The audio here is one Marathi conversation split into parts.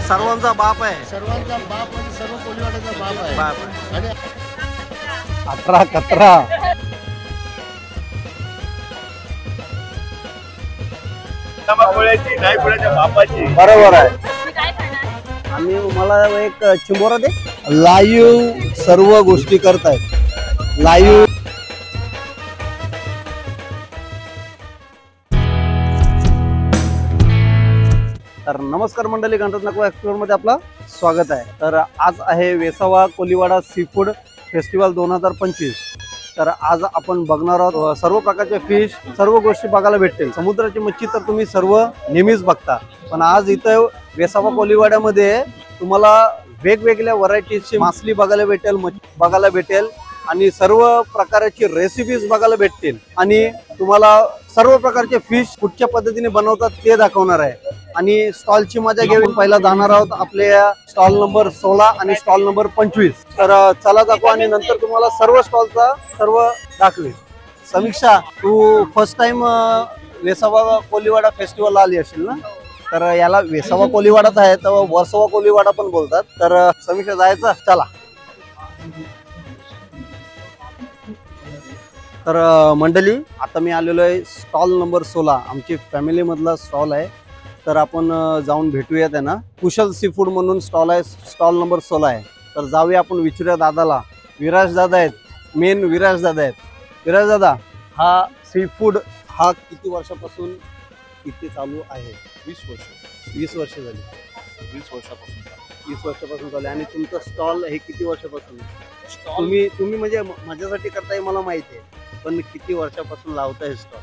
सर्वांचा बाप आहे. सर्वांचा बाप म्हणजे सर्व कोळीवाड्याचा बाप आहे. आणि 18 कचरा बरोबर आहे. आम्ही मला एक चिंबोरा दे. लाईव्ह सर्व गोष्टी करतायत. लाईव्ह तर नमस्कार मंडळी, गणपत नको एक्सप्लोर मध्ये आपलं स्वागत आहे. तर आज आहे वेसावा कोलीवाडा सी फूड फेस्टिवल 2025. तर आज आपण बघणार आहोत सर्व प्रकारचे फिश, सर्व गोष्टी बघायला भेटतील. समुद्राची मच्छी तर तुम्ही सर्व नेहमीच बघता, पण आज इथं वेसावा कोलीवाड्यामध्ये तुम्हाला वेगवेगळ्या व्हरायटीजची मासली बघायला भेटेल, मच्छी बघायला भेटेल आणि सर्व प्रकारची रेसिपीज बघायला भेटतील. आणि तुम्हाला सर्व प्रकारचे फिश कुठच्या पद्धतीने बनवतात ते दाखवणार आहे. आणि स्टॉलची मजा घेऊन पहिला जाणार आहोत आपल्या स्टॉल नंबर 16 आणि स्टॉल नंबर 25. तर चला दाखवा आणि नंतर तुम्हाला सर्व स्टॉलचा सर्व दाखवेल. समीक्षा, तू फर्स्ट टाइम वेसावा कोलीवाडा फेस्टिवलला आली असेल ना? तर याला वेसावा कोलीवाडाच आहे, तर वर्सोवा कोलीवाडा पण बोलतात. तर समीक्षा, जायचं? चला. तर मंडळी, आता मी आलेलो आहे स्टॉल नंबर 16. आमची फॅमिली मधला स्टॉल आहे. तर आपण जाऊन भेटूया त्यांना. कुशल सी फूड म्हणून स्टॉल आहे, स्टॉल नंबर 16 आहे. तर जाऊया आपण, विचारूया दादाला. विराज दादा आहेत, मेन विराज दादा आहेत. विराज दादा, हा सी फूड हा किती वर्षापासून इथे चालू आहे? 20 वर्ष. 20 वर्ष झाली. 20 वर्षापासून 20 वर्षापासून झाले. आणि तुमचं स्टॉल हे किती वर्षापासून? स्टॉल तुम्ही म्हणजे माझ्यासाठी करताय मला माहिती आहे, पण किती वर्षापासून लावताय स्टॉल?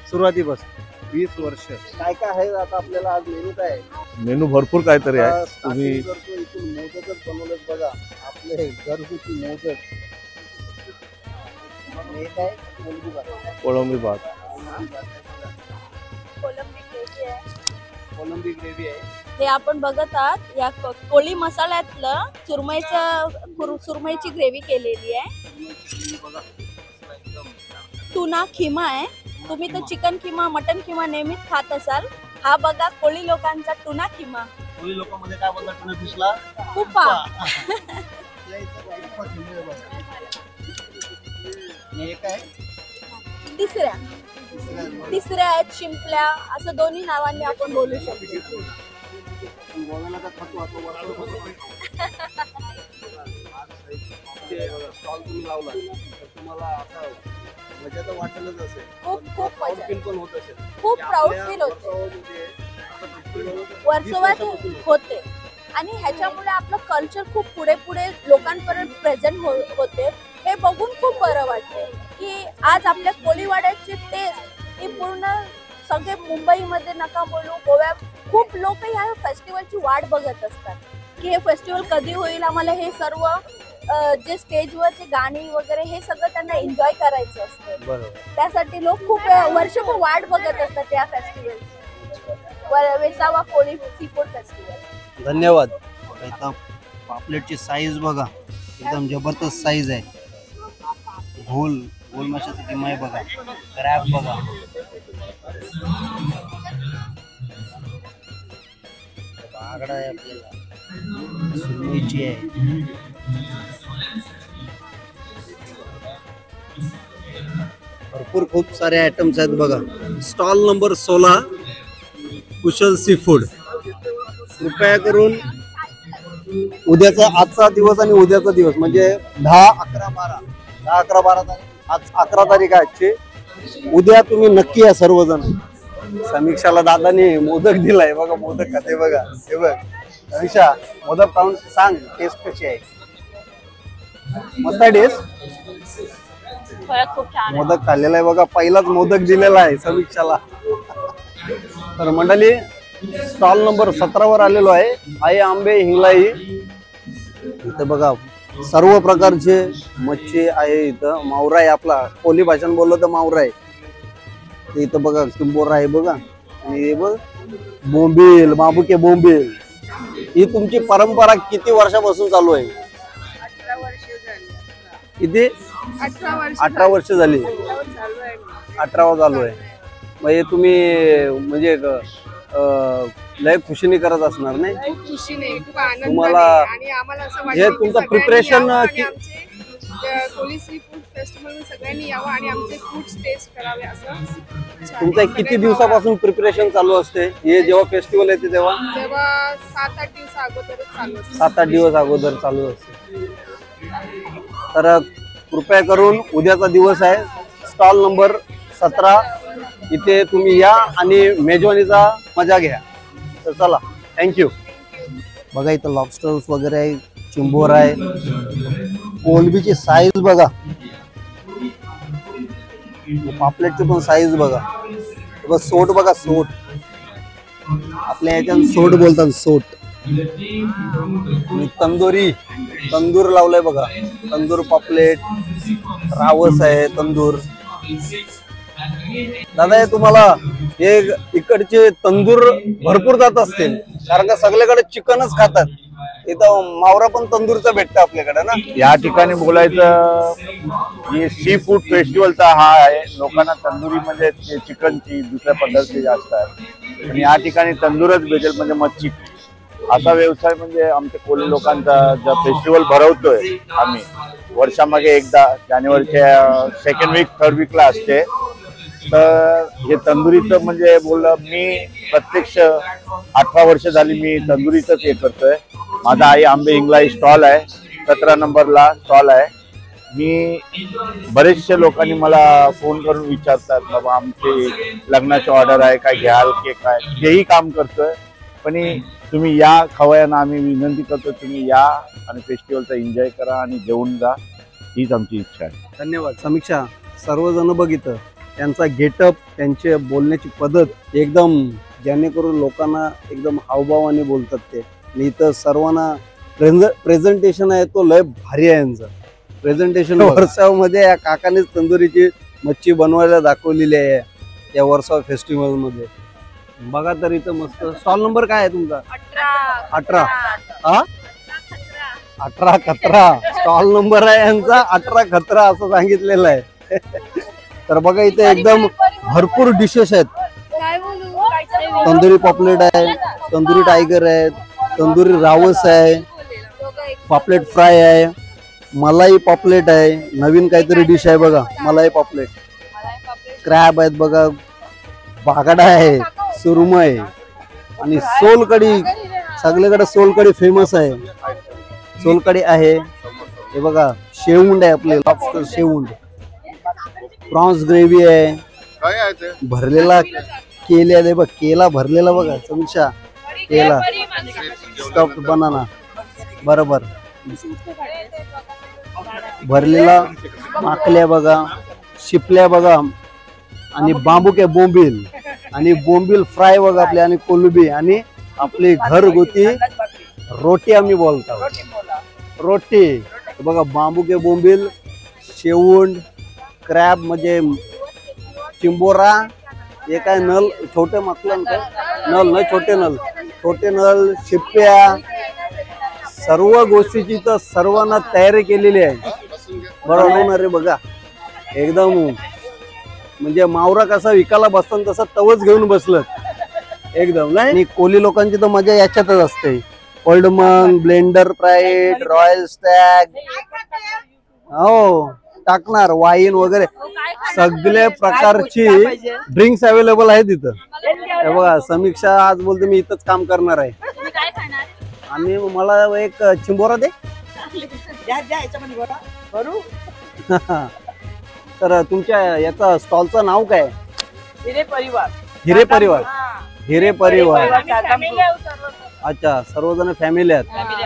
सुरुवातीपासून 20 वर्ष. काय काय आहे आता आपल्याला आज? मेनू काय आहे? मेनू भरपूर काहीतरी आहे. तुम्ही इथून मोदकच बनवलेत बघा, आपले घरगुती मोदक. हे काय? कोळंबी भात, कोलंबी ग्रेव्ही आहे. हे आपण बघत आहात, या कोळी मसाल्यातलं सुरमईची ग्रेव्ही केलेली आहे. टुना खिमा आहे. तुम्ही तर चिकन खिमा, मटन खिमा नेहमीच खात असाल. हा बघा कोळी लोकांचा टुना खिमा. कोळी लोकांमध्ये काय बोलतात टुना फिशला? कुपा. हे काय? तिसऱ्या आहेत शिंपल्या, असं दोन्ही नावांनी आपण बोलू शकतो. स्टॉल तुम्ही लावला तर तुम्हाला आता मजा तर वाटेलच असेल. खूप मजा, पण होत असेल. खूप प्राऊड फील होते. वर्षभर होते आणि ह्याच्यामुळे आपलं कल्चर खूप पुढे लोकांपर्यंत प्रेझेंट होते. हे बघून खूप बरं वाटते की आज आपल्या कोळीवाड्याची टेस्ट ही पूर्ण सगळे मुंबईमध्ये नका बोलू, गोव्यात खूप लोक ह्या फेस्टिवलची वाट बघत असतात की हे फेस्टिवल कधी होईल. आम्हाला हे सर्व जे स्टेजवरचे गाणी वगैरे हे सगळं त्यांना एन्जॉय करायचं असतं. बरोबर. त्यासाठी लोक खूप वर्षभर वाट बघत असतात या फेस्टिवल, वेसावा कोळी सी फूड फेस्टिवल. धन्यवाद. आता पापलेटची साईज बघा, एकदम जबरदस्त साईज आहे. गोल माशाची किंमत बघा, क्रॅब बघा. बागडा आहे आपल्याला, सुरमईची आहे. भरपूर खूप सारे आयटम्स आहेत बघा. स्टॉल नंबर 16 कुशल सी फूड. कृपया करून आजचा दिवस आणि उद्याचा दिवस म्हणजे 10, 11, 12 आज 11 तारीख आहे आजची. उद्या तुम्ही नक्की या सर्वजण. समीक्षाला दादाने मोदक दिलाय बघा, मोदक खाते बघा. हे बघ समीक्षा, मोदक खाऊन सांग टेस्ट कशी आहे. मस्त आहे टेस्ट. खूप छान मोदक खाल्लेला आहे बघा, पहिलाच मोदक दिलेला आहे समीक्षाला. तर मंडळी, स्टॉल नंबर 17 वर आलेलो आहे. आई आंबे हिंगलाई. इथं बघा सर्व प्रकारचे मच्छी आहे. इथं मावरा आहे, आपला कोली भाषण बोललो तर मावरा आहे. इथं बघा किंबोरा आहे बघा. आणि हे बघ बोंबील, माबुके बोंबील. ही तुमची परंपरा किती वर्षापासून चालू आहे? 18 वर्ष झाली. किती? 18 वर्ष झाली. 18 चालू आहे. मग हे तुम्ही म्हणजे लय खुशीने करत असणार नाही खूप खुशीने, खूप आनंद तुम्हाला- आणि आम्हाला असं हे वाटतं की तुमचं सगळ्यांनी preparation यावं आणि कि- आमचे कोली सी फूड फेस्टिवल सगळ्यांनी यावं आणि आमचे फूड टेस्ट करावे असं तुमचं किती दिवसापासून प्रिपरेशन चालू असते हे जेव्हा फेस्टिवल येते तेव्हा? तेव्हा 7-8 दिवस अगोदरच चालू असतं. 7-8 दिवस अगोदर चालू असते. तर कृपया करून उद्याचा दिवस आहे, स्टॉल नंबर 17, इथे तुम्ही या आणि मेजवानीचा मजा घ्या. तर चला, थँक्यू. बघा इथं लॉबस्टर्स वगैरे आहे, चिंबोर आहे, कोलंबीची साईज बघा, पापलेटची पण साईज बघा. सोट बघा, सोट आपल्या याच्यात सोट बोलतात, सोट. आणि तंदूर लावलाय बघा, तंदूर पापलेट, रावस आहे, तंदूर. दादा हे तुम्हाला हे इकडचे तंदूर भरपूर जात असतील, कारण का सगळीकडे चिकनच खातात. इथं मावरा पण तंदूरचा भेटतं आपल्याकडे ना. या ठिकाणी बोलायचं की सी फूड फेस्टिवलचा हा आहे. लोकांना तंदुरी म्हणजे चिकनची दुसऱ्या पद्धती जास्त आहे, आणि या ठिकाणी तंदूरच भेटेल म्हणजे मच्छी. असा व्यवसाय म्हणजे आमच्या कोळी लोकांचा जो फेस्टिवल भरवतोय आम्ही वर्षामागे एकदा, जानेवारीच्या 2nd वीक 3rd वीकला असते. तर हे तंदुरीचं म्हणजे बोललं, मी प्रत्यक्ष 18 वर्ष झाली मी तंदुरीचंच हे करतोय. माझा आई आंबे इंगला स्टॉल आहे, 17 नंबरला स्टॉल आहे. मी बरेचशे लोकांनी मला फोन करून विचारतात, बाबा आमची लग्नाची ऑर्डर आहे, काय घ्याल की काय, हेही काम करतोय. पण तुम्ही या खवयांना आम्ही विनंती करतो, तुम्ही या आणि फेस्टिवलचा एन्जॉय करा आणि जेवून जा, हीच आमची इच्छा आहे. धन्यवाद. समीक्षा, सर्वजण बघितलं त्यांचा गेटअप, त्यांचे बोलण्याची पद्धत एकदम, जेणेकरून लोकांना एकदम हावभावाने बोलतात ते. आणि इथं सर्वांना प्रेझेंटेशन आहे तो लय भारी आहे यांचं प्रेझेंटेशन. वर्षामध्ये या काकानेच तंदुरीची मच्छी बनवायला दाखवलेली आहे या वर्षा फेस्टिवल मध्ये. बघा तर इथं मस्त. स्टॉल नंबर काय आहे तुमचा? 18. हा, 18 खतरा स्टॉल नंबर आहे यांचा, 18 खतरा असं सांगितलेलं आहे. तर बघा इथे एकदम भरपूर डिशेस आहेत. तंदुरी पॉपलेट आहे, तंदुरी टायगर आहे, तंदुरी रावस आहे, पॉपलेट फ्राय आहे, मलाई पॉपलेट आहे, नवीन काहीतरी डिश आहे बघा, मलाई पॉपलेट. क्रॅब आहेत बघा, बागडा आहे, सुरमई आणि सोलकढी. सगळीकडे सोलकढी फेमस आहे, सोलकढी आहे. हे बघा शेवुंड आहे, आपले लॉबस्टर शेवुंड. प्रॉन्स ग्रेव्ही आहे, भरलेला केला आहे बघ, केला भरलेला बघा. समीक्षा, केला स्टफ्ड बनाना, बरोबर भरलेला. माकल्या बघा, शिपल्या बघा, आणि बांबुके बोंबील, आणि बोंबील फ्राय बघा आपले, आणि कोलंबी, आणि आपली घरगुती रोटी आम्ही बोलतो, रोटी बघा. बांबुके बोंबील, शेवुंड, क्रॅब म्हणजे चिंबोरा, हे काय नल, छोटे माकलन काय नल न, छोटे नल, शिप्प्या, सर्व गोष्टीची तर सर्वांना तयारी केलेली आहे. बरोबर रे बघा, एकदम म्हणजे मावरा कसा विकायला बसतात तसं तवच घेऊन बसलं एकदम. नाही, आणि कोली लोकांची तर मजा याच्यातच असते. Old monk, blender pride, royal Stag, हो टाकणार, वाईन वगैरे सगळ्या प्रकारची ड्रिंक्स अवेलेबल आहेत इथं. हे बघा, समीक्षा आज बोलते मी इथंच काम करणार आहे, आणि मला एक चिंबोरा दे. तर तुमच्या याचा स्टॉलचं नाव काय? हिरे परिवार. हिरे परिवार. अच्छा, सर्वजण फॅमिली आहेत.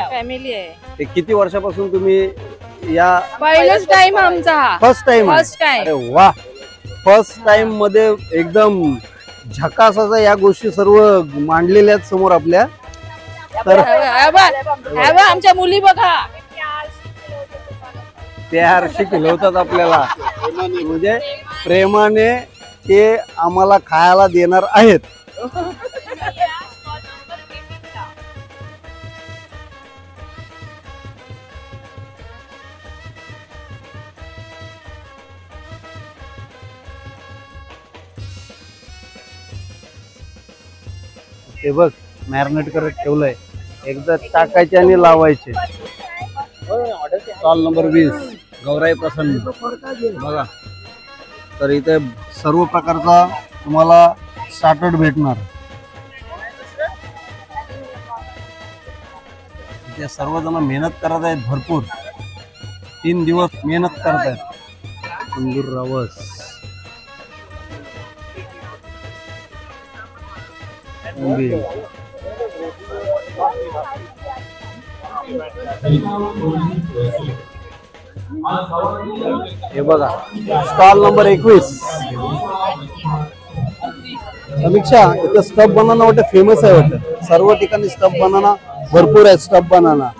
फॅमिली आहे. ते किती वर्षापासून तुम्ही या? पहिलाच टाइम आमचा हा. First time. First time. अरे वा, फर्स्ट टाइम मध्ये एकदम झकास असा या गोष्टी सर्व मांडलेल्या आहेत समोर आपल्या. तर आमच्या मुली बघा, प्यार शिकवतात आपल्याला, म्हणजे प्रेमाने ते आम्हाला खायला देणार आहेत. हे बघ, मॅरिनेट करत ठेवलंय, एकदा टाकायचे आणि लावायचे. स्टॉल नंबर 20 गौराई प्रसन्न बघा. तर इथे सर्व प्रकारचा तुम्हाला स्टार्टर भेटणार. इथे सर्वजण मेहनत करत आहेत भरपूर, 3 दिवस मेहनत करत आहेत. तंदूर रवस, हे बघा स्टॉल नंबर 21. समीक्षा, इथं स्टफ बनाना वाटतं फेमस आहे वाटतं. सर्व ठिकाणी स्टफ बनाना भरपूर आहे. स्टफ बनाना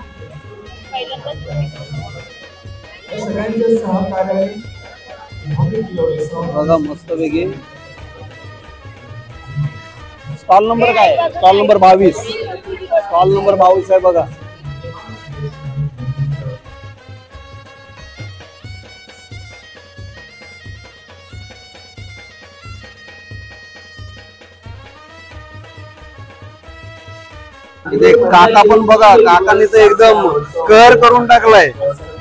बघा मस्त वेगळी. स्टॉल नंबर काय आहे? Stall number 22. स्टॉल नंबर 22 आहे बघा. इथे काका पण बघा, काकाने तर एकदम कहर करून टाकलाय.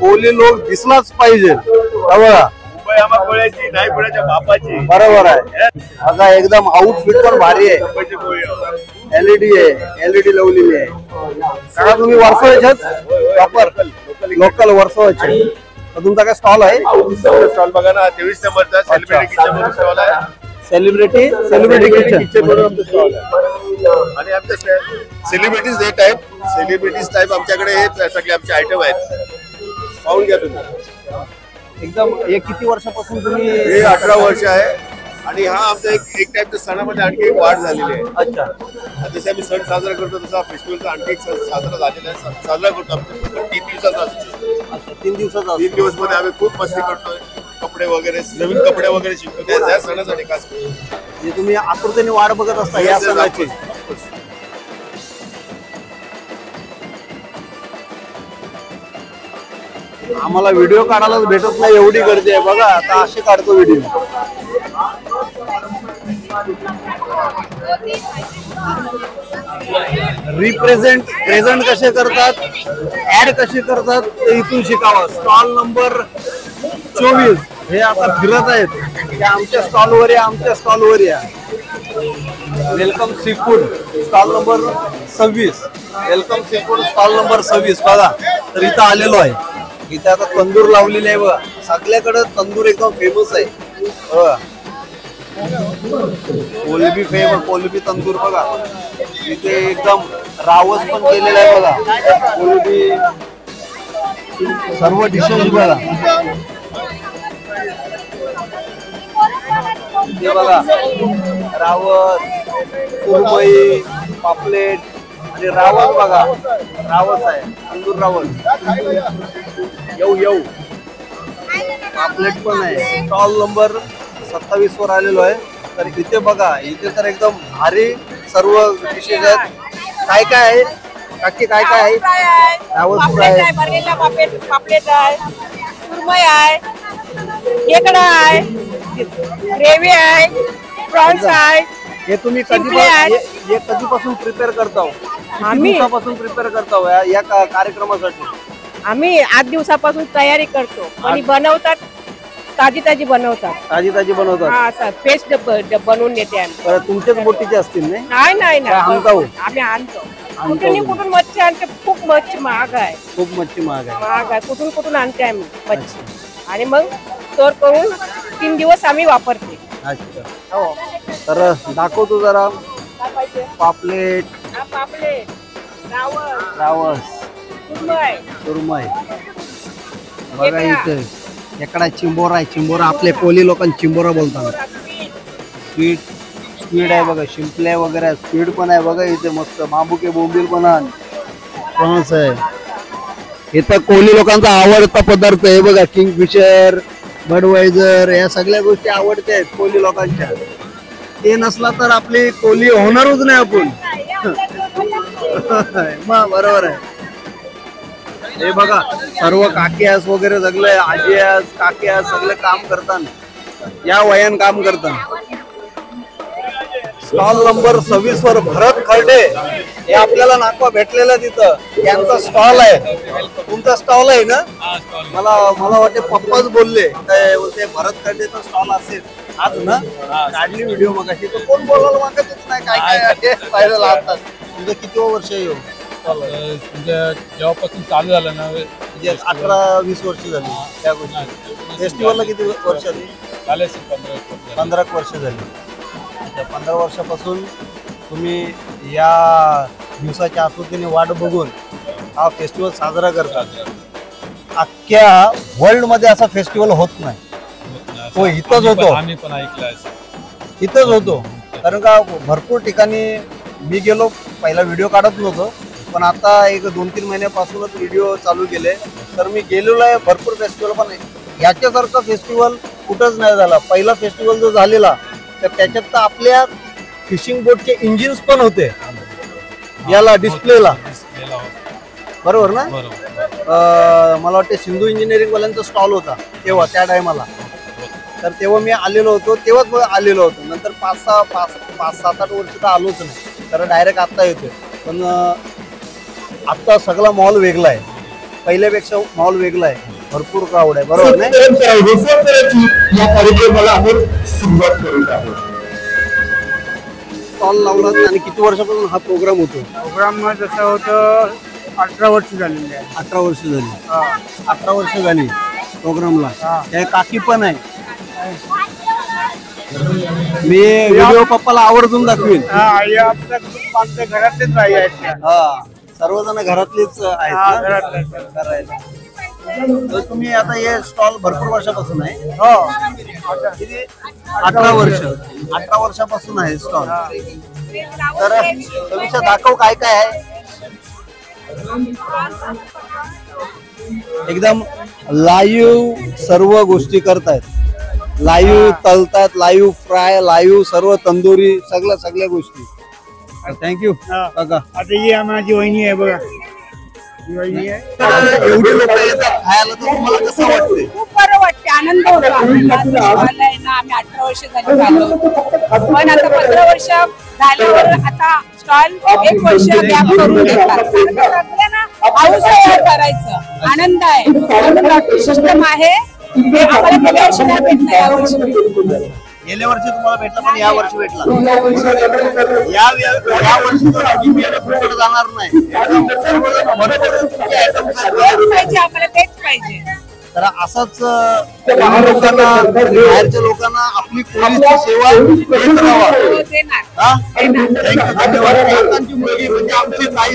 कोली लोक दिसलाच पाहिजे. बघा बरोबर आहे. बघा एकदम आउटफिट पण भारी आहे. एलईडी आहे, एलईडी लावलेली आहे. काका तुम्ही वर्सोवाच्याच प्रॉपर लोकल वर्सोवाचे. तुमचा काय स्टॉल आहे? स्टॉल बघा ना, 23 नंबरचा सेलिब्रिटी किचन स्टॉल आहे. सेलिब्रिटी किचन म्हणून आमचं स्टॉल आहे. आणि आमच्या सेलिब्रिटीज टाईप आमच्याकडे हे सगळे आमचे आयटम आहेत. पाहून घ्या तुम्ही. एकदम. हे किती वर्षापासून तुम्ही? हे 18 वर्ष आहे. आणि हा आमचा एक टाईपच्या सणामध्ये आणखी एक वाढ झालेली आहे. अच्छा. जसे आम्ही सण साजरा करतो तसा फेस्टिवलचा आणखी एक सण साजरा झालेला आहे. साजरा करतो आमच्या 3 दिवसाचा असतो. अच्छा, 3 दिवसाचा. 3 दिवस मध्ये आम्ही खूप मस्ती करतोय. कपडे वगैरे, नवीन कपडे वगैरे शिकतो त्या सणासाठी खास. म्हणजे तुम्ही आतुरतेने वाट बघत असता या सणाची. आम्हाला व्हिडिओ काढायलाच भेटत नाही, एवढी गर्दी आहे बघा. आता असे काढतो व्हिडिओ. प्रेझेंट कसे करतात, ऍड कसे करतात ते इथून शिकावं. स्टॉल नंबर 24 हे आता फिरत आहेत. ते आमच्या स्टॉलवर या, आमच्या स्टॉलवर या. Welcome seafood stall number 26. Welcome seafood stall number 26 बघा. तर इथं आलेलो आहे. इथे आता तंदूर लावलेली आहे बघा. सगळ्याकडे तंदूर एकदम फेमस आहे बघा. कोलबी फेमस, कोलबी तंदूर बघा. इथे एकदम रावस पण केलेला आहे बघा. कोलबी सर्व डिशेस बघा. इथे बघा रावस, सुरमई, पापलेट आणि रावस बघा. रावस आहे, तंदूर रावस. येऊ पापलेट पण आहे. स्टॉल नंबर 27 वर आलेलो आहे. तर इथे बघा, इथे तर एकदम भारी सर्व डिशेस आहेत. काय काय आहे काकी? काय काय आहे? रावस फ्राय आहे, भरलेला पापलेट आहे, सुरमई आहे, खेकडा आहे, ग्रेव्ही आहे, प्रॉन्स आहे. हे तुम्ही हे कधीपासून प्रिपेअर करता? आम्ही दिवसापासून प्रिपेअर करता या कार्यक्रमासाठी? आम्ही 8 दिवसापासून तयारी करतो आणि बनवतात. ताजी बनवतात. ताजी बनवतात. हा सर, फ्रेश बनवून देते आम्ही. परत तुमच्याच बोटीचे असतील नाही? नाही आम्ही आणतो. कुठून मच्छी आणते. खूप मच्छी महाग आहे. खूप मच्छी महाग आहे. कुठून आणते आम्ही मच्छी आणि मग स्टोर करून 3 दिवस आम्ही वापरते. अच्छा हो. तर दाखवतो जरा. पापलेट, रावस, सुरमई बघा. इथे एकडा चिंबोरा आहे. चिंबोरा आपले कोली लोकांना चिंबोरा बोलतात. स्वीड आहे बघा. शिंपल्या वगैरे स्वीड पण आहे बघा. इथे मस्त बांबुके बोंबील पण आहे. इथं कोली लोकांचा आवडता पदार्थ आहे बघा. किंगफिशर, बडवायझर या सगळ्या गोष्टी आवडत्या आहेत कोली लोकांच्या. ते नसला तर आपली कोली होणारच नाही आपण. मग बरोबर आहे. हे बघा सर्व काकीयास वगैरे सगळे आजीयास काकीयास सगळे काम करतात. या वयान काम करतात. स्टॉल नंबर 26 वर भरत खर्डे हे आपल्याला नागवा भेटलेलं तिथं यांचा स्टॉल आहे. तुमचा स्टॉल आहे ना? मला वाटते पप्पाच बोलले काय बोलते भरत खर्डेचा स्टॉल असेल आज ना. काढली व्हिडिओ मग अशी तर कोण बोलायला मागतच नाही काय काय पाहिलं लागतात. तुमचं किती वर्ष येऊ जेव्हापासून चालू झालं ना म्हणजे 18-20 वर्ष झाली त्या गोष्टी. फेस्टिवलला किती वर्ष झाली? झाले 15 वर्ष झाली. 15 वर्षापासून तुम्ही या दिवसाच्या आतुरतेने वाट बघून हा फेस्टिवल साजरा करतात. अख्ख्या वर्ल्ड मध्ये असा फेस्टिवल होत नाही. हो इथंच होतो. आम्ही पण ऐकलंय इथंच होतो कारण का भरपूर ठिकाणी मी गेलो. पहिला व्हिडिओ काढत नव्हतो पण आता एक 2-3 महिन्यापासूनच व्हिडिओ चालू केले तर मी गेलेलो आहे भरपूर फेस्टिवल. पण याच्यासारखा फेस्टिवल कुठंच नाही झाला. पहिला फेस्टिवल जो झालेला तर त्याच्यात तर आपल्या फिशिंग बोटचे इंजिन्स पण होते याला डिस्प्लेला बरोबर ना. मला वाटते सिंधू इंजिनिअरिंग वाल्यांचा स्टॉल होता तेव्हा त्या टायमाला. तर तेव्हा मी आलेलो होतो तेव्हाच आलेलो होतो. नंतर 5-7-8 वर्ष तर आलोच नाही तर डायरेक्ट आत्ता येतोय. पण आत्ता सगळा मॉल वेगळा आहे. पहिल्यापेक्षा मॉल वेगळा आहे. भरपूर क्राऊड आहे बरोबर नाही. या कार्यक्रमाला आपण सुरुवात करून आहोत. स्टॉल लावला आणि किती वर्षापासून हा प्रोग्राम होतो? प्रोग्राम जसं होतं 18 वर्ष झालेली आहे. 18 वर्ष झाली. 18 वर्ष झाली प्रोग्रामला. त्या काकी पण आहे. मी व्हिडिओ पप्पाला आवर्जून दाखवीन. आमच्या घरातलेच बाई आहेत. हा सर्वजण घरातलीच आहेत. तर तुम्ही आता हे स्टॉल भरपूर वर्षापासून आहे? हो किती? 18 वर्ष. 18 वर्षापासून आहे स्टॉल. तर तुमच्या दाखव काय काय आहे. एकदम लाईव्ह सर्व गोष्टी करतायत. लाईव्ह तळतात, लाईव्ह फ्राय, लाईव्ह सर्व तंदुरी सगळ्या गोष्टी. थँक्यू काका. आता ही माझी वहिनी आहे बघा. ही वहिनी आहे. एवढे लोक येतात खायला तर तुम्हाला कसं वाटते? खूप बरं वाटते. आनंद होतो. आम्ही 18 वर्ष झाली झालो पण आता 15 वर्ष झाल्यावर आता स्टॉल 1 वर्ष गॅप करून घेतात. सगळ्यांना हाऊस आहे करायचं. आनंद आहे. सिस्टम आहे ते आम्हाला गेल्या वर्षी नाही भेटलं या वर्षी भेटलं. गेल्या वर्षी तुम्हाला भेटला पण या वर्षी भेटला. या वर्षी तर जाणार नाही. तेच पाहिजे आम्हाला. तेच पाहिजे. तर असंच लोकांना बाहेरच्या लोकांना आपली पोलीसची सेवा देत राहावा. हो, देणार. हा? थँक्यू धन्यवाद. काकांची मुलगी म्हणजे आमची ताई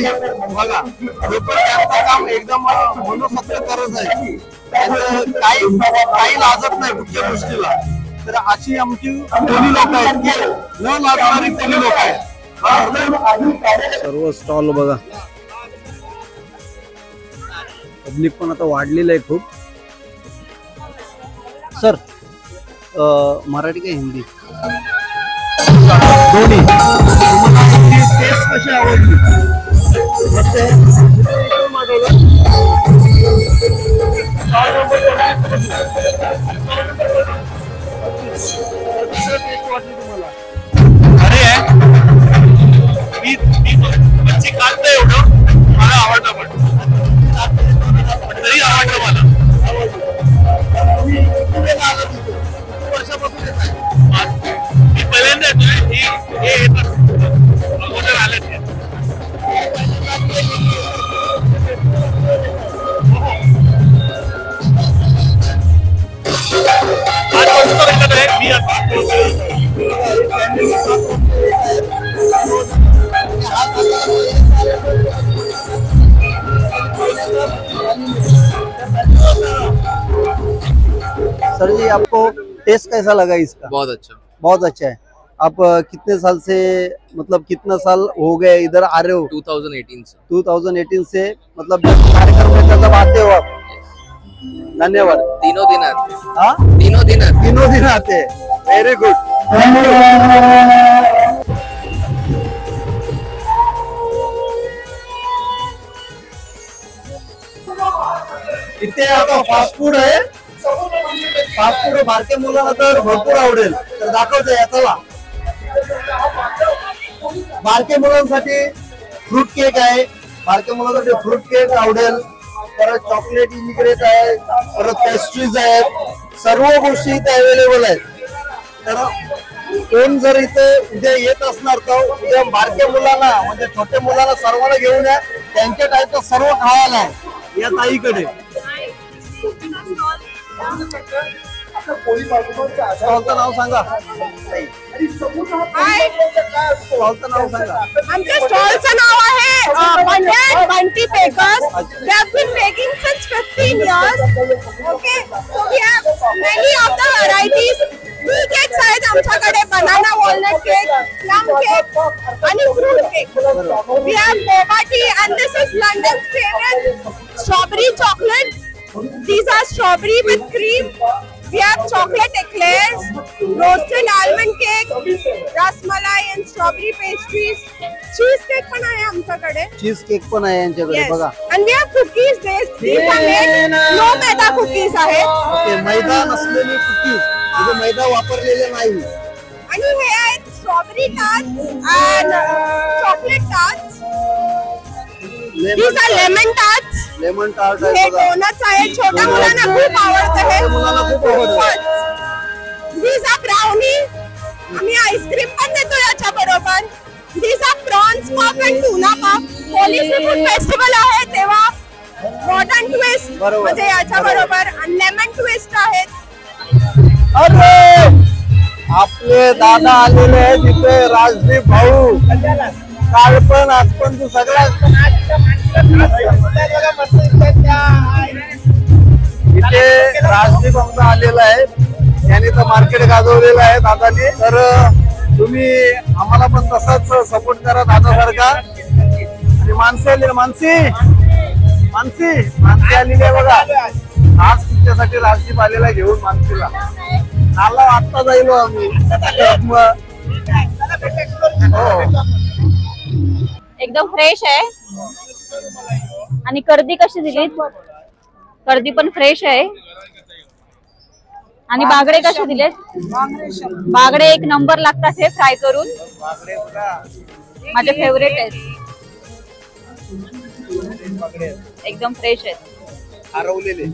बघा लोक त्यांचं काम एकदम मनोसक्त करत आहे. त्यांचं काही लाजत नाही कुठल्या गोष्टीला. तर अशी आमची कोणी लोक आहेत की न लाजणारी कोणी लोक आहेत. सर्व स्टॉल बघा. पब्लिक पण आता वाढलेलं आहे खूप. सर मराठी का हिंदी दोन्ही. टेस्ट कशी आवडली? अरे मी मच्छी खात नाही एवढं. मला आवडतं पण तरी आवडतं मला. मी पहिल्यांदा अगोदर आले ते. सर जी आपको टेस्ट कैसा लगा इसका? बहुत अच्छा. बहुत अच्छा है. आप कितने साल से मतलब कितना साल हो गए इधर आ रहे हो? 2018 से. 2018 से मतलब जब कार्यक्रम में जब आते हो आप? धन्यवाद. तीनों दिन आते हैं. हाँ तीनों दिन आते हैं. तीनों दिन आते हैं. Very good. इथे आता फास्ट फूड आहे. फास्ट फूड भारतीय मुलांना तर भरपूर आवडेल. तर दाखवते चला. बारके मुलांसाठी फ्रूट केक आहे, बारके मुलांसाठी फ्रूट केक आवडेल, परत चॉकलेट इमिग्रेट आहे, परत पेस्ट्रीज आहेत, सर्व गोष्टी इथे अवेलेबल आहेत. तर कोण जर इथे उद्या येत असणार तर उद्या बारक्या मुलांना म्हणजे छोट्या मुलांना सर्वांना घेऊन या, त्यांच्या टाईपचं सर्व खायला आहे या ताईकडे. स्टॉलचं नाव सांगा. स्टॉलचं नाव सांगा. आमच्या स्टॉलचं नाव आहे Bunty bakers. They have been baking since 15 years. Okay, so we have many of the varieties. Tea cakes आहेत आमच्याकडे, banana walnut cake, plum cake आणि fruit cake. We have boba tea and this is London's favorite strawberry chocolate. These are strawberry with cream. We have chocolate eclairs, roasted almond cake, rasmalai and strawberry pastries. Cheese cake पण आहे आमच्याकडे. चीज केक पण आहे यांच्याकडे Yes. बघा. And we have cookies. These are made no maida cookies आहेत. ओके, मैदा नसलेली कुकीज म्हणजे मैदा वापरलेले नाही. आणि हे आहेत strawberry tarts and chocolate tarts. These are lemon tarts. Lemon tart हे आहे बघा. डोनट्स आहेत. छोट्या मुलांना खूप आवडतं हे. मुलांना खूप आवडतं. These are brownie. आम्ही आईस्क्रीम पण देतो याच्या बरोबर. These are prawns puff and tuna puff. Holy seafood festival आहे तेव्हा मॉडर्न ट्विस्ट बरोबर. म्हणजे याच्या बरोबर लेमन ट्विस्ट आहेत. अरे आपले दादा आलेले आहेत इथे, राजदीप भाऊ. काल पण आज पण तू सगळा इथे राजदीप आमचा आलेला आहे, यांनी तर मार्केट गाजवलेलं आहे दादानी. तर तुम्ही आम्हाला पण तसाच सपोर्ट करा दादासारखा. आणि माणसे आली, मानसी आलेली आहे बघा. आज तुमच्यासाठी राजदीप आलेला घेऊन मानसीला. आला आत्ता जाईल आम्ही. एकदम फ्रेश आहे. आणि कर्दी कशी दिली? कर्दी पण फ्रेश आहे. आणि बागडे कसे दिलेत? बागडे एक नंबर लागतात हे फ्राय करून. माझे फेवरेट आहेत. एकदम फ्रेश आहेत. हरवलेले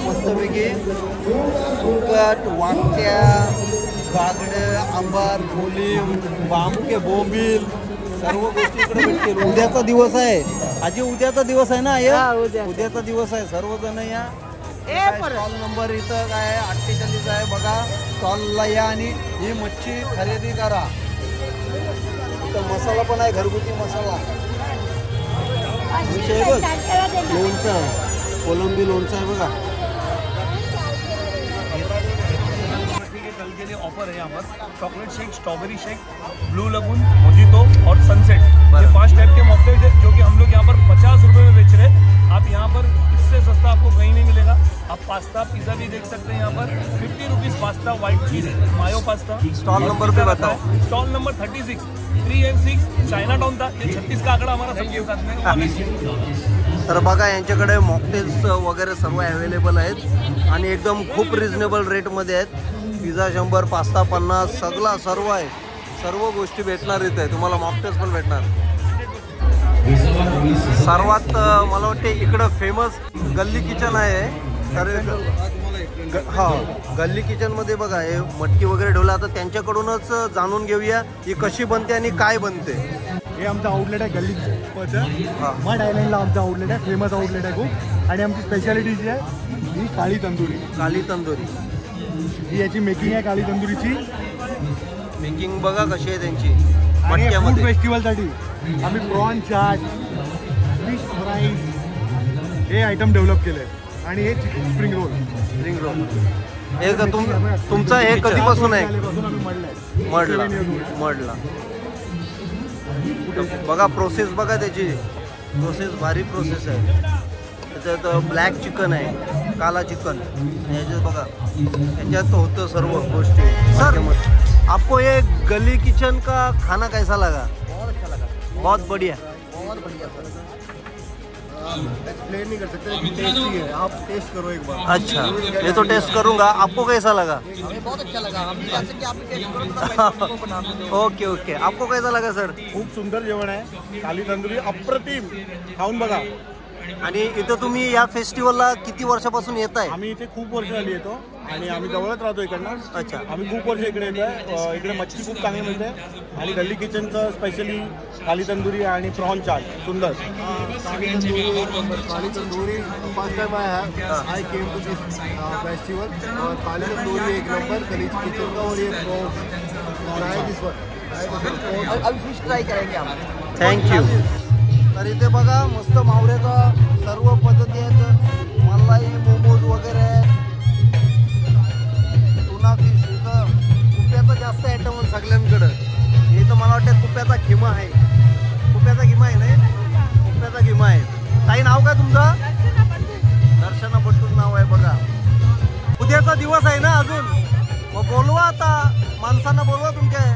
मस्तपैकी सुकट, वाट्या, बागडे, आंबार, कोलिम, बांबुके, बोंबील सर्व गोष्टी इकडे भेटतील. उद्याचा दिवस आहे आजी, उद्याचा दिवस आहे ना या? उद्याचा दिवस आहे. सर्वजण या. स्टॉल नंबर इथं काय 48 आहे बघा. स्टॉलला या आणि ही मच्छी खरेदी करा. इथं मसाला पण आहे, घरगुती मसाला. लोणचं आहे, कोलंबी लोणचं आहे बघा. कल के लिए ऑफर है यहाँ पर चॉकलेट शेक, स्ट्रॉबेरी शेक, ब्लू लगून, मोजितो और सनसेट. ये 5 टाइप के मॉकटेल्स हैं जो कि हम लोग यहाँ पर 50 रुपए में बेच रहे हैं. आप यहाँ पर इससे सस्ता आपको कहीं नहीं मिलेगा. आप पास्ता पिज़्ज़ा भी देख सकते हैं यहाँ पर. 50 रुपीज़ पास्ता, व्हाइट चीज, मायो पास्ता. स्टॉल नंबर पे बताओ. Stall number 36, 3 and 6 China town था. ये 36 का आंकड़ा हमारा सबके साथ में. तर बघा यांच्याकडे मॉकटेल्स वगैरे सर्व अवेलेबल आहेत आणि एकदम खूप रिझनेबल रेटमध्ये आहेत. पिझ्झा 100, पास्ता 50, सगळा सर्व आहे. सर्व गोष्टी भेटणार इथे तुम्हाला. मॉकटेल्स पण भेटणार. सर्वात मला वाटते इकडं फेमस गल्ली किचन आहे. तर हा गल्ली किचन मध्ये बघा हे मटकी वगैरे ठेवला. आता त्यांच्याकडूनच जाणून घेऊया ही कशी बनते आणि काय बनते. हे आमचं आउटलेट आहे गल्ली मड आयलंडला. आमचं आउटलेट आहे, फेमस आउटलेट आहे खूप. आणि आमची स्पेशालिटी जी आहे ही काळी तंदुरी. काळी तंदुरी ही याची मेकिंग आहे. काळी तंदुरीची मेकिंग बघा कशी आहे त्यांची. आणि फूड फेस्टिवलसाठी आम्ही प्रॉन चाट, फिश फ्राईज हे आयटम डेव्हलप केले. आणि हे चिकन स्प्रिंग रोल. हे तुमचं हे कधीपासून आहे? मडला. बघा प्रोसेस बघा त्याची. प्रोसेस भारी प्रोसेस आहे. त्याच्यात ब्लॅक चिकन आहे, काला चिकन. याच्यात बघा याच्यात होतं सर्व गोष्टी. सर आपको ये गली किचन का खाना कैसा लगा? बहुत अच्छा लगा. बहुत बढ़िया. बहुत बढ़िया सर. एक्सप्लेन नहीं कर सकते, लेकिन टेस्टी है, आप टेस्ट करो एक बार। अच्छा, मैं तो टेस्ट करूंगा। आपको कैसा लगा? हमें बहुत अच्छा लगा, हम भी चाहते कि आप भी टेस्ट करो, थोड़ा को बनाने दो। ओके ओके, आपको कैसा लगा सर? खूप सुंदर जेवण आहे, काली तंदुरी अप्रतिम, खाऊन बघा। आणि इथं तुम्ही या फेस्टिवलला किती वर्षापासून येत आहे? आम्ही इथे खूप वर्ष झाली येतो आणि आम्ही जवळच राहतो इकडनं। अच्छा, आम्ही खूप वर्ष इकडे येतोय। इकडे मच्छी खूप चांगली मिळते आणि गल्ली किचनचं स्पेशली काली तंदुरी आणि प्रॉन चाट सुंदर। काली tandoori first time I came to this festival और काली तंदूरी एक नंबर गली किचन का। और ये ट्राई दिस वन, अभी फिश ट्राई करेंगे हम। थँक्यू। तर इथे बघा मस्त मावऱ्याचा सर्व पद्धती आहेत, मलाई मोमोज वगैरे आहेत, टुना फिश, इथं कुप्याचा जास्त आयटम आहे सगळ्यांकडं। इथं मला वाटतं कुप्याचा खिमा आहे, कुप्याचा खिमा आहे नाही, कुप्याचा खिमा आहे। ताई नाव काय तुमचं? दर्शना पट्टून नाव आहे बघा। उद्याचा दिवस आहे ना अजून, मग बोलवा आता, माणसांना बोलवा तुमच्या।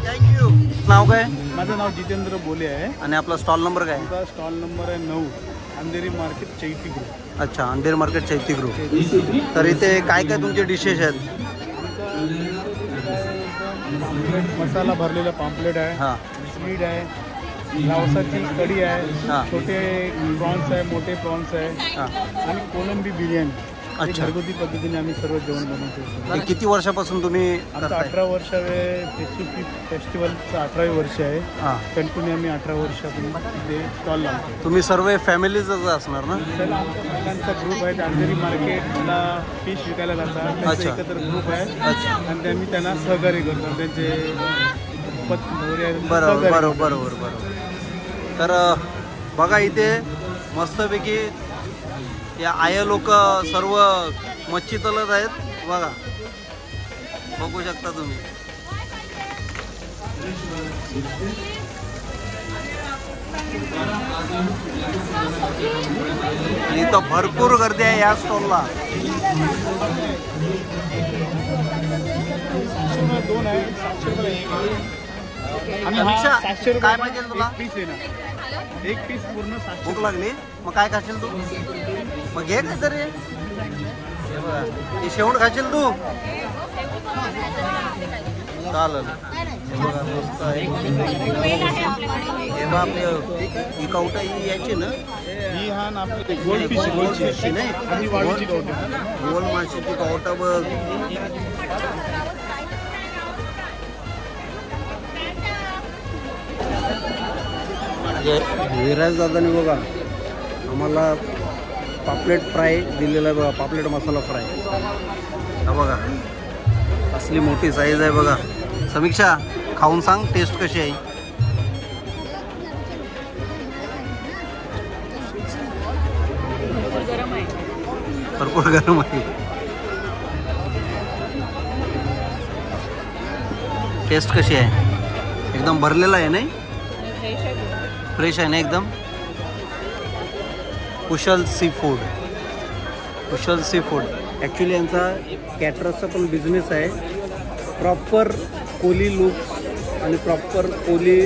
थँक्यू। नाव काय? माझं नाव जितेंद्र बोले आहे आणि आपला स्टॉल नंबर काय? माझा स्टॉल नंबर आहे 9, अंधेरी मार्केट चैतीगृह। अच्छा, अंधेरी मार्केट चैतीगृह। तर इथे काय काय तुमचे डिशेस आहेत? मसाला भरलेला पॉम्पलेट आहे, हां, स्वीट आहे, रावसाची कढी आहे, हां, छोटे प्रॉन्स आहे, मोठे प्रॉन्स आहे हां। आणि कोलंबी बिर्याणी। अच्छा, घरगुती पद्धतीने आम्ही सर्व जेवण बनवतो। हे किती वर्षापासून तुम्ही आमचं करताय? 18 वर्ष फेस्टिवलचं 18वी वर्ष आहे। हां, कंटिन्यू आम्ही 18 वर्षापासून तिथे स्टॉल लावतो। तुम्ही सर्व फॅमिलीजच असणार ना? त्याला आमच्या महिलांचा ग्रुप आहे, अंधेरी मार्केटला फिश विकायला जातात, त्यांचा अच्छा, एकत्र ग्रुप आहे अच्छा, आणि आम्ही त्यांना सहकार्य करतो, त्यांचे बरोबर बरोबर बरोबर बरोबर। तर बघा इथे मस्तपैकी या आया लोक सर्व मच्छी तलत आहेत बघा, बघू शकता तुम्ही। आणि इथं भरपूर गर्दी आहे या स्टॉलला। समीक्षा, काय पाहिजे तुला? एक पीस पूर्ण 700। भूक लागली मग काय खाशील तू? मग घे काहीतरी, हे शेवण खाशील तू? चालेल। हे बघा मस्त आहे, हे बघा आपलं ही कवटा ही याची ना, ही हा ना आपली गोल्ड फिश नाही, गोल माशाची कवटा बघ। विराज दादाने बघा आम्हाला पापलेट फ्राय दिलेला आहे बघा, पापलेट मसाला फ्राय। हा बघा असली मोठी साईज आहे बघा। समीक्षा खाऊन सांग टेस्ट कशी आहे? भरपूर गरम आहे। टेस्ट कशी आहे? एकदम भरलेला आहे नाही, फ्रेश आहे ना एकदम। कुशल सी फूड, कुशल सी फूड ॲक्च्युली यांचा कॅटरसचा पण बिझनेस आहे। प्रॉपर कोली लुक आणि प्रॉपर कोली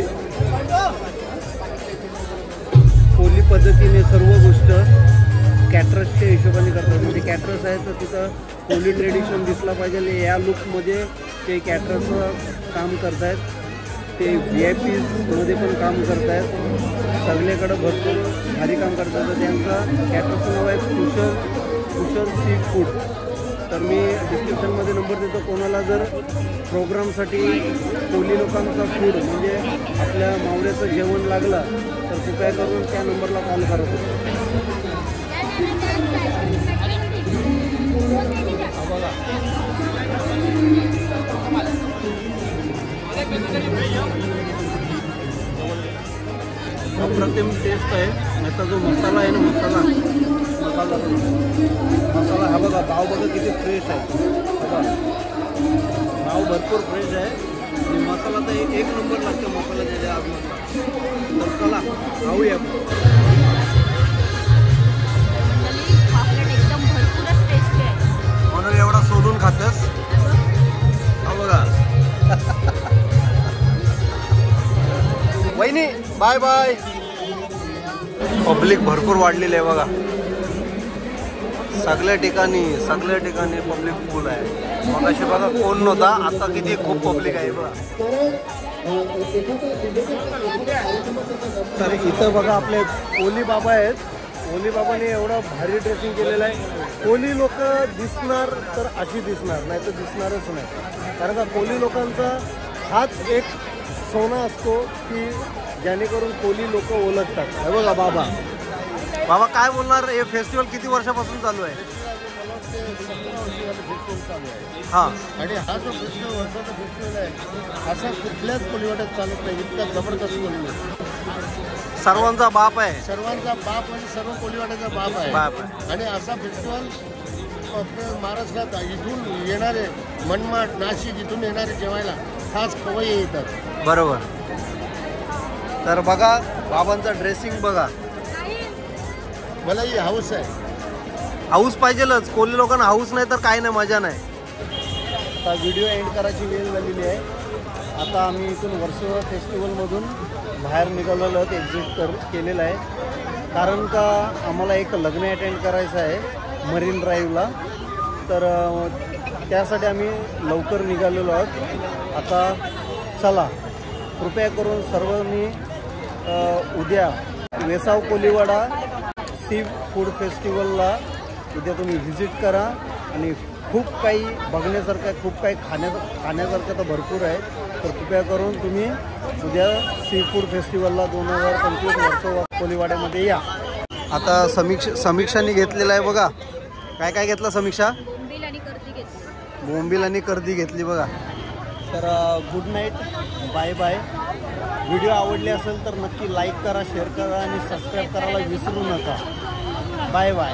पद्धतीने सर्व गोष्ट कॅटरसच्या हिशोबाने करतात। म्हणजे कॅटरस आहे तर तिथं कोली ट्रेडिशन दिसला पाहिजे, या लुकमध्ये ते कॅटरसचं काम करत आहेत, ते VIP मध्ये पण काम करत आहेत, सगळीकडं भरपूर भारी काम करतात। तर त्यांचं कॅटरसचं नाव आहे कुशल सी फूड। तर मी डिस्क्रिप्शनमध्ये नंबर देतो, कोणाला जर प्रोग्रामसाठी कोली लोकांचा फूड म्हणजे आपल्या मावळ्याचं जेवण लागलं तर कृपया करून त्या नंबरला कॉल करा। अप्रतिम टेस्ट आहे। याचा जो मसाला आहे ना, मसाला हा बघा, भाव बघा किती फ्रेश आहे बघा, भाव भरपूर फ्रेश आहे आणि मसाला तर एक नंबर लागतो मसाला त्याच्या आतमधला। तर चला खाऊया। पापलेट एकदम भरपूरच टेस्टी म्हणून एवढा सोलून खातस. हा बघा. वहिनी बाय बाय. पब्लिक भरपूर वाढलेली आहे बघा. सगळ्या ठिकाणी पब्लिक फुल आहे. मगाशी बघा कोण नव्हता, आता किती खूप पब्लिक आहे बघा. तर इथं बघा आपले कोली बाबा आहेत. कोली बाबाने एवढं भारी ड्रेसिंग केलेलं आहे. कोली लोक दिसणार तर अशी दिसणार, नाही तर दिसणारच नाही. कारण का कोली लोकांचा हाच एक सोना असतो की जेणेकरून कोली लोक ओळखतात. हे बघा बाबा. बाबा काय बोलणार, हे फेस्टिवल किती वर्षापासून चालू आहे? हां, आणि हा जो फेस्टिवल वर्षाचा फेस्टिवल आहे असा कुठल्याच कोलीवाड्यात चालत नाही. इतका जबरदस्त कोली, सर्वांचा बाप आहे. सर्वांचा बाप आणि सर्व कोलीवाड्याचा बाप आहे. आणि असा फेस्टिवल महाराष्ट्रात इथून येणारे मनमाड, नाशिक इथून येणारे जेवायला खास खवय्ये येतात. बरोबर. तर बघा बाबांचा ड्रेसिंग बघा. मला ही हाऊस आहे. हाऊस पाहिजेलच. कोली लोकांना हाऊस नाही तर काय नाही, मजा नाही. आता व्हिडिओ एंड करायची वेळ झालेली आहे. आता आम्ही इथून वर्सोवा फेस्टिवलमधून बाहेर निघालेलो आहोत. एक्झिट केलेलं आहे कारण का आम्हाला एक लग्न अटेंड करायचं आहे मरीन ड्राईव्हला. तर त्यासाठी आम्ही लवकर निघालेलो आहोत. आता चला, कृपया करून सर्वांनी उद्या वेसाव कोलीवाडा सी फूड फेस्टिवलला उद्या तुम्ही व्हिजिट करा. आणि खूप काही बघण्यासारखं आहे, खूप काही खाण्यासारखं तर भरपूर आहे. तर कृपया करून तुम्ही उद्या सी फूड फेस्टिवलला 2025 वर्सोवा कोलीवाड्यामध्ये या. आता समीक्षाने घेतलेला आहे बघा. काय काय घेतलं समीक्षा? बोंबील आणि कर्दी घेतली बघा. तर good night, bye bye. Video आवडले असेल तर नक्की लाईक करा, शेअर करा आणि सबस्क्राईब करायला विसरू नका. Bye bye.